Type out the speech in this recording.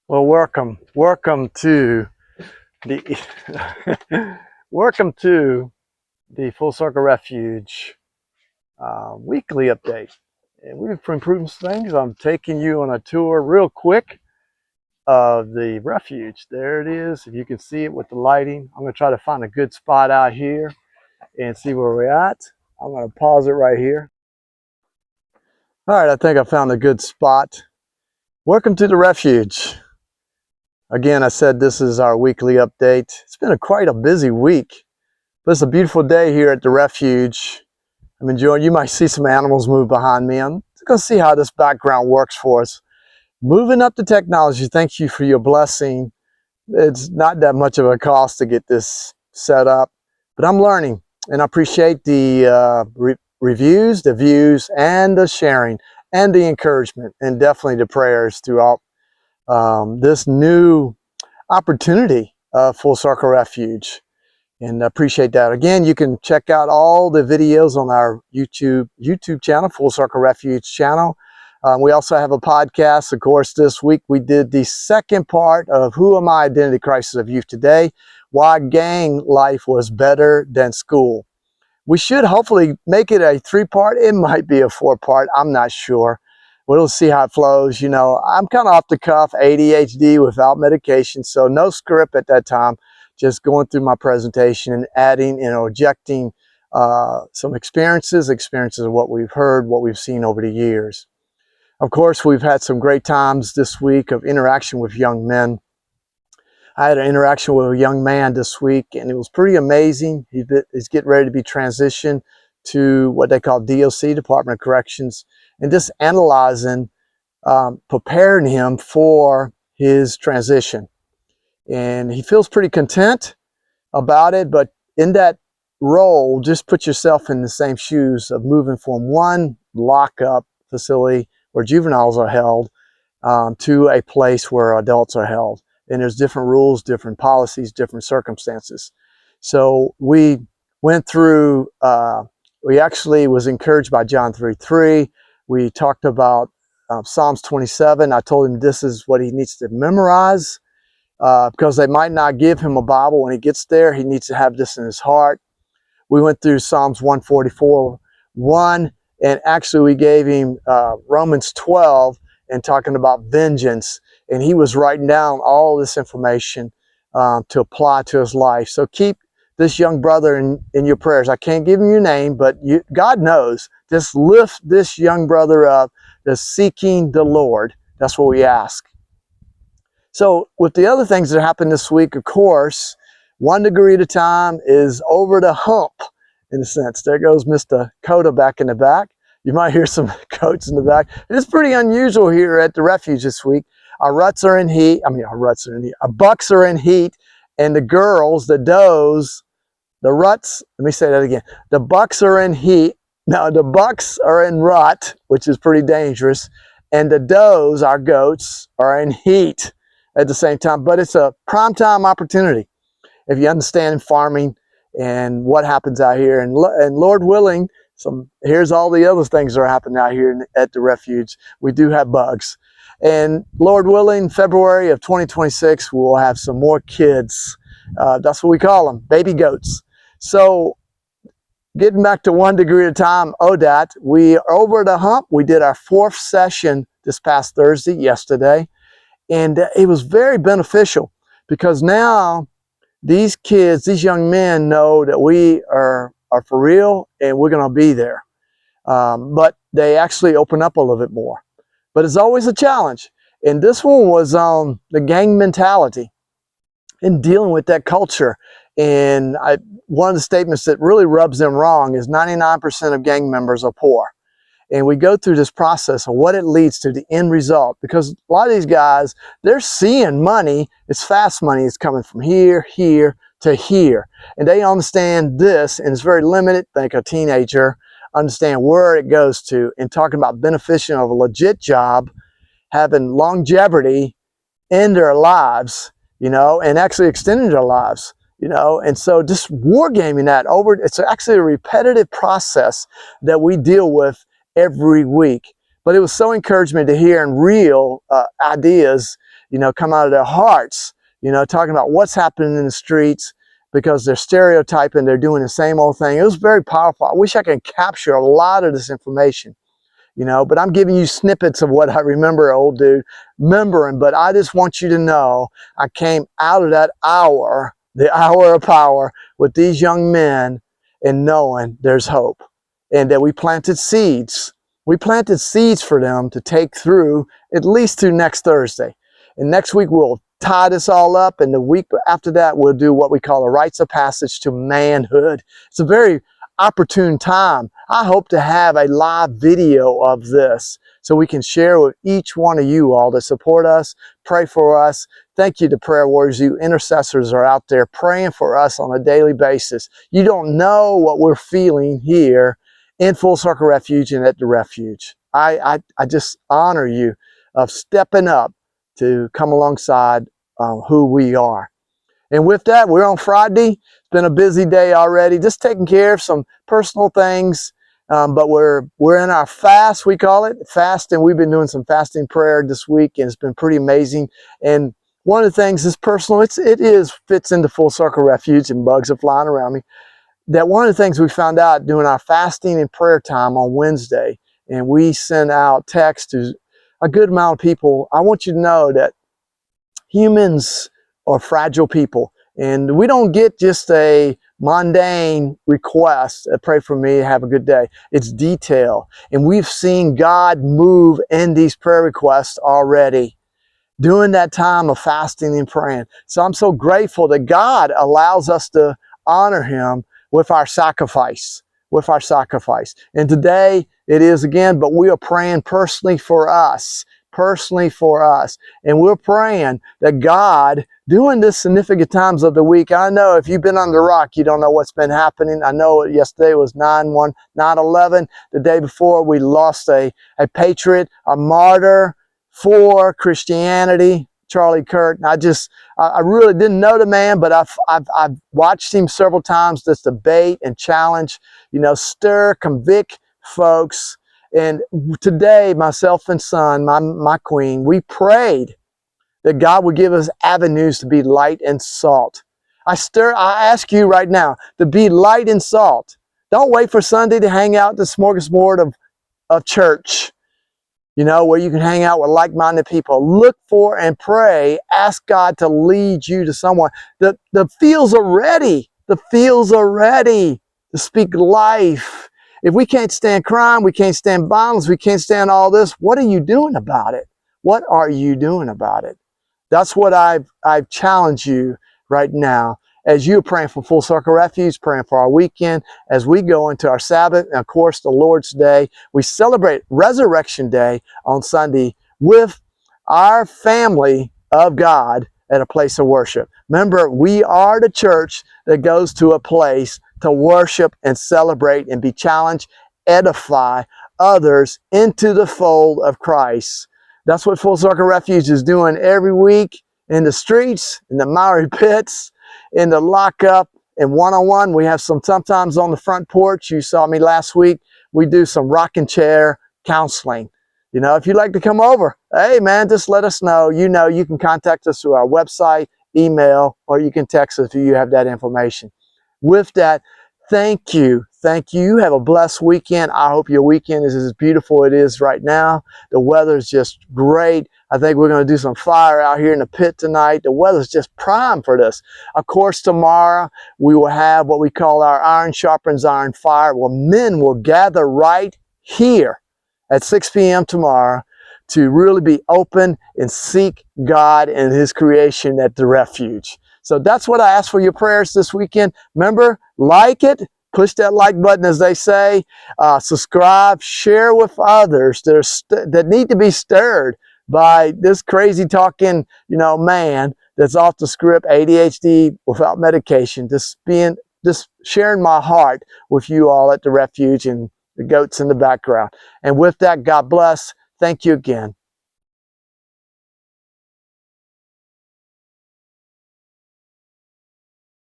Well, welcome to the welcome to the Full Circle Refuge weekly update. And we've been improving some things. I'm taking you on a tour real quick of the refuge. There it is. If you can see it with the lighting, I'm going to try to find a good spot out here and see where we're at. I'm going to pause it right here. All right, I think I found a good spot. Welcome to the refuge. Again, I said this is our weekly update. It's been quite a busy week, but it's a beautiful day here at the refuge. I'm enjoying. You might see some animals move behind me. I'm going to see how this background works for us. Moving up the technology, thank you for your blessing. It's not that much of a cost to get this set up, but I'm learning, and I appreciate the reviews, the views, and the sharing, and the encouragement, and definitely the prayers throughout this new opportunity of Full Circle Refuge. And I appreciate that. Again, you can check out all the videos on our YouTube channel, Full Circle Refuge channel. We also have a podcast. Of course, this week we did the second part of Who Am I? Identity Crisis of Youth Today, why gang life was better than school. We should hopefully make it a 3-part. It might be a 4-part. I'm not sure. We'll see how it flows. You know, I'm kind of off the cuff, ADHD without medication, so no script at that time. Just going through my presentation and adding, ejecting some experiences of what we've heard, what we've seen over the years. Of course, we've had some great times this week of interaction with young men. I had an interaction with a young man this week, and it was pretty amazing. He's getting ready to be transitioned to what they call DOC, Department of Corrections, and just analyzing, preparing him for his transition. And he feels pretty content about it, but in that role, just put yourself in the same shoes of moving from one lockup facility where juveniles are held to a place where adults are held. And there's different rules, different policies, different circumstances. So we went through, we actually was encouraged by John 3:3. We talked about Psalms 27. I told him this is what he needs to memorize because they might not give him a Bible when he gets there. He needs to have this in his heart. We went through Psalms 144:1, and actually we gave him Romans 12 and talking about vengeance. And he was writing down all this information to apply to his life. So keep this young brother in your prayers. I can't give him your name, but God knows. Just lift this young brother up, that's seeking the Lord. That's what we ask. So with the other things that happened this week, of course, 1 degree at a time is over the hump, in a sense. There goes Mr. Coda back in the back. You might hear some coats in the back. It's pretty unusual here at the refuge this week. Our ruts are in heat. Our bucks are in heat, and the girls, the does, the ruts. Let me say that again. The bucks are in heat. Now the bucks are in rut, which is pretty dangerous, and the does, our goats, are in heat at the same time. But it's a prime time opportunity if you understand farming and what happens out here. And Lord willing, here's all the other things that are happening out here at the refuge. We do have bugs. And Lord willing, February of 2026, we'll have some more kids. That's what we call them, baby goats. So getting back to 1 degree at a time, ODAT, we are over the hump. We did our 4th session this past Thursday, yesterday. And it was very beneficial because now these kids, these young men know that we are for real and we're going to be there. But they actually open up a little bit more. But it's always a challenge. And this one was on the gang mentality and dealing with that culture. And one of the statements that really rubs them wrong is 99% of gang members are poor. And we go through this process of what it leads to, the end result. Because a lot of these guys, they're seeing money. It's fast money. It's coming from here, here, to here. And they understand this, and it's very limited. Think a teenager, understand where it goes to, and talking about benefiting of a legit job, having longevity in their lives, and actually extending their lives, and so just wargaming that over. It's actually a repetitive process that we deal with every week. But it was so encouraging to hear and real ideas, come out of their hearts, talking about what's happening in the streets because they're stereotyping, they're doing the same old thing. It was very powerful. I wish I could capture a lot of this information. But I'm giving you snippets of what I remember, old dude, remembering. But I just want you to know I came out of that hour, the hour of power, with these young men and knowing there's hope and that we planted seeds. We planted seeds for them to take through at least through next Thursday. And next week we'll tie this all up, and the week after that we'll do what we call a rites of passage to manhood. It's a very opportune time. I hope to have a live video of this so we can share with each one of you all that support us, pray for us. Thank you to prayer warriors. You intercessors are out there praying for us on a daily basis. You don't know what we're feeling here in Full Circle Refuge and at the Refuge. I just honor you of stepping up to come alongside who we are. And with that, we're on Friday. It's been a busy day already, just taking care of some personal things. But we're in our fast, we call it, fasting. We've been doing some fasting prayer this week, and it's been pretty amazing. And one of the things is personal. It fits into Full Circle Refuge, and bugs are flying around me. That one of the things we found out doing our fasting and prayer time on Wednesday, and we sent out texts to a good amount of people. I want you to know that humans are fragile people, and we don't get just a mundane request, pray for me, have a good day. It's detail, and we've seen God move in these prayer requests already during that time of fasting and praying. So I'm so grateful that God allows us to honor him with our sacrifice, And today it is again, but we are praying personally for us. And we're praying that God, during this significant times of the week, I know if you've been on the rock, you don't know what's been happening. I know yesterday was 9/11. The day before, we lost a patriot, a martyr for Christianity, Charlie Kirk. And I really didn't know the man, but I've watched him several times, this debate and challenge, stir, convict folks. And today, myself and son, my queen, we prayed that God would give us avenues to be light and salt. I ask you right now to be light and salt. Don't wait for Sunday to hang out the smorgasbord of church, where you can hang out with like-minded people. Look for and pray. Ask God to lead you to someone. The fields are ready. The fields are ready to speak life. If we can't stand crime, we can't stand violence, we can't stand all this, what are you doing about it? What are you doing about it? That's what I've challenged you right now as you're praying for Full Circle Refuge, praying for our weekend, as we go into our Sabbath, and of course the Lord's Day. We celebrate Resurrection Day on Sunday with our family of God at a place of worship. Remember, we are the church that goes to a place to worship and celebrate and be challenged, edify others into the fold of Christ. That's what Full Circle Refuge is doing every week in the streets, in the miry pits, in the lockup, and one-on-one. We have sometimes on the front porch. You saw me last week. We do some rocking chair counseling. If you'd like to come over, hey man, just let us know. You can contact us through our website, email, or you can text us if you have that information. With that, thank you. You have a blessed weekend. I hope your weekend is as beautiful as it is right now. The weather's just great. I think we're going to do some fire out here in the pit tonight. The weather's just prime for this. Of course, tomorrow we will have what we call our Iron Sharpens Iron Fire. Well, men will gather right here at 6 p.m. tomorrow to really be open and seek God and his creation at the Refuge. So that's what I ask for your prayers this weekend. Remember, like it. Push that like button, as they say. Subscribe, share with others that need to be stirred by this crazy talking, man that's off the script, ADHD without medication. Just sharing my heart with you all at the Refuge and the goats in the background. And with that, God bless. Thank you again.